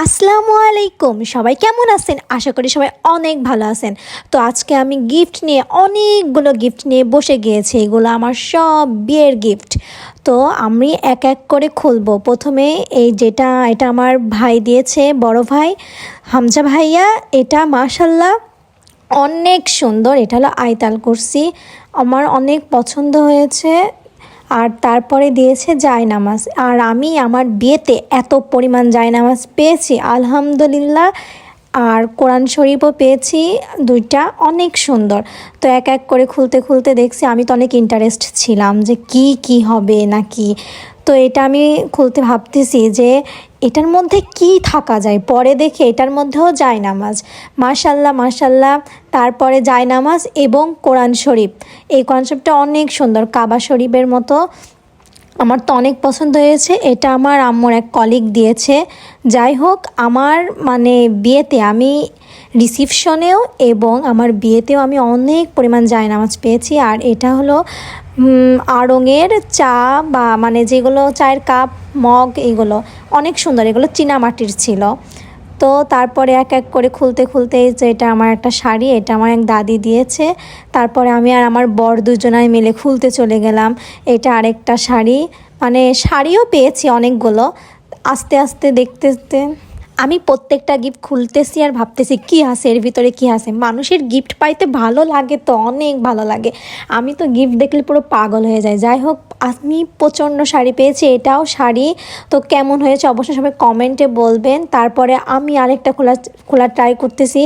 আসসালামু আলাইকুম, সবাই কেমন আছেন? আশা করি সবাই অনেক ভালো আছেন। তো আজকে আমি অনেকগুলো গিফট নিয়ে বসে গিয়েছি। এগুলো আমার সব বিয়ের গিফট। তো আমি এক এক করে খুলবো। প্রথমে এটা আমার ভাই দিয়েছে, বড় ভাই হামজা ভাইয়া। এটা মাশাল্লাহ অনেক সুন্দর। এটা হলো আয়তাল কুরসি, আমার অনেক পছন্দ হয়েছে। আর তারপরে দিয়েছে জায়নামাজ। আর আমি আমার বিয়েতে এত পরিমাণ জায়নামাজ পেয়েছি আলহামদুলিল্লাহ। আর কোরআন শরীফও পেয়েছি দুইটা, অনেক সুন্দর। তো এক এক করে খুলতে খুলতে দেখছি, আমি তো অনেক ইন্টারেস্ট ছিলাম যে কি হবে নাকি। তো এটা আমি খুলতে ভাবতেছি যে এটার মধ্যে কি থাকা যায়। পরে দেখে এটার মধ্যেও জায়নামাজ, মাশাল্লাহ মাশাল্লাহ। তারপরে জায়নামাজ এবং কোরআন শরীফ। এই কোরআন শরীফটা অনেক সুন্দর, কাবা শরীফের মতো। আমার তো অনেক পছন্দ হয়েছে। এটা আমার আম্মুর এক কলিগ দিয়েছে। যাই হোক, আমার বিয়েতে আমি রিসিপশনেও এবং আমার বিয়েতেও আমি অনেক পরিমাণ জায়নামাজ পেয়েছি। আর এটা হলো আড়ঙের চা, বা যেগুলো চায়ের কাপ, মগ, এগুলো অনেক সুন্দর। এগুলো চীনামাটির ছিল। তো তারপরে এক এক করে খুলতে খুলতে যে এটা আমার একটা শাড়ি, এটা আমার এক দাদি দিয়েছে। তারপরে আমি আর আমার বর দুজনাই মিলে খুলতে চলে গেলাম। এটা আরেকটা শাড়ি, শাড়িও পেয়েছি অনেকগুলো। আস্তে আস্তে দেখতে দেখতে আমি প্রত্যেকটা গিফট খুলতেছি আর ভাবতেছি কী আছে এর ভিতরে, কী আছে। মানুষের গিফট পাইতে ভালো লাগে, তো অনেক ভালো লাগে। আমি তো গিফট দেখলে পুরো পাগল হয়ে যায়। যাই হোক, আমি প্রচণ্ড শাড়ি পেয়েছি, এটাও শাড়ি। তো কেমন হয়েছে অবশ্যই সবাই কমেন্টে বলবেন। তারপরে আমি আরেকটা খোলা ট্রাই করতেছি।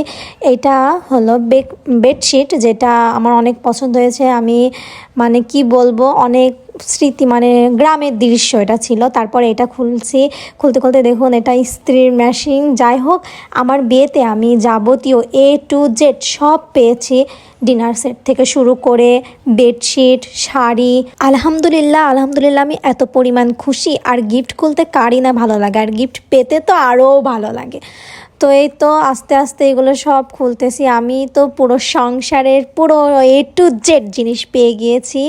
এটা হলো বেডশিট, যেটা আমার অনেক পছন্দ হয়েছে। আমি কি বলবো, অনেক স্মৃতি, গ্রামের দৃশ্য এটা ছিল। তারপরে এটা খুলতে খুলতে দেখুন এটা ইস্ত্রির মেশিন। যাই হোক, আমার বিয়েতে আমি যাবতীয় A to Z সব পেয়েছি। ডিনার সেট থেকে শুরু করে বেডশিট, শাড়ি। আলহামদুলিল্লাহ আলহামদুলিল্লাহ, আমি এত পরিমাণ খুশি। আর গিফট খুলতে কারই না ভালো লাগে, আর গিফট পেতে তো আরও ভালো লাগে। তো এই তো আস্তে আস্তে এগুলো সব খুলতেছি। আমি তো পুরো সংসারের পুরো A to Z জিনিস পেয়ে গিয়েছি।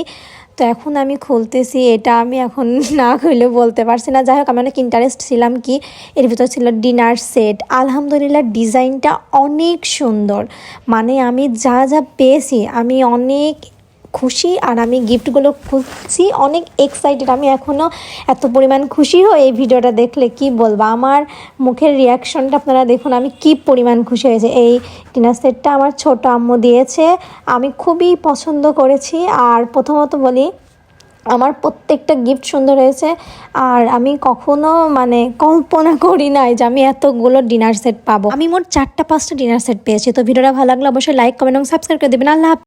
তো এখন আমি খুলতেছি। এটা আমি এখন না খুলে বলতে পারছি না। যাই হোক, আমি অনেক ইন্টারেস্ট ছিলাম কি এর ভিতর ছিল ডিনার সেট। আলহামদুলিল্লাহ, ডিজাইনটা অনেক সুন্দর। আমি যা যা পেয়েছি আমি অনেক খুশি। আর আমি গিফটগুলো খুঁজছি, অনেক এক্সাইটেড। আমি এখনও এত পরিমাণ খুশি হই, এই ভিডিওটা দেখলে কি বলবো। আমার মুখের রিয়াকশনটা আপনারা দেখুন, আমি কি পরিমাণ খুশি হয়েছে। এই ডিনার সেটটা আমার ছোট আম্মু দিয়েছে, আমি খুবই পছন্দ করেছি। আর প্রথমত বলি, আমার প্রত্যেকটা গিফট সুন্দর হয়েছে। আর আমি কখনো কল্পনা করি নাই যে আমি এতগুলো ডিনার সেট পাবো। আমি মোট 4-5টা ডিনার সেট পেয়েছি। তো ভিডিওটা ভালো লাগলে অবশ্যই লাইক, কমেন্ট এবং সাবস্ক্রাইব করে দেবেন। আল্লাহ।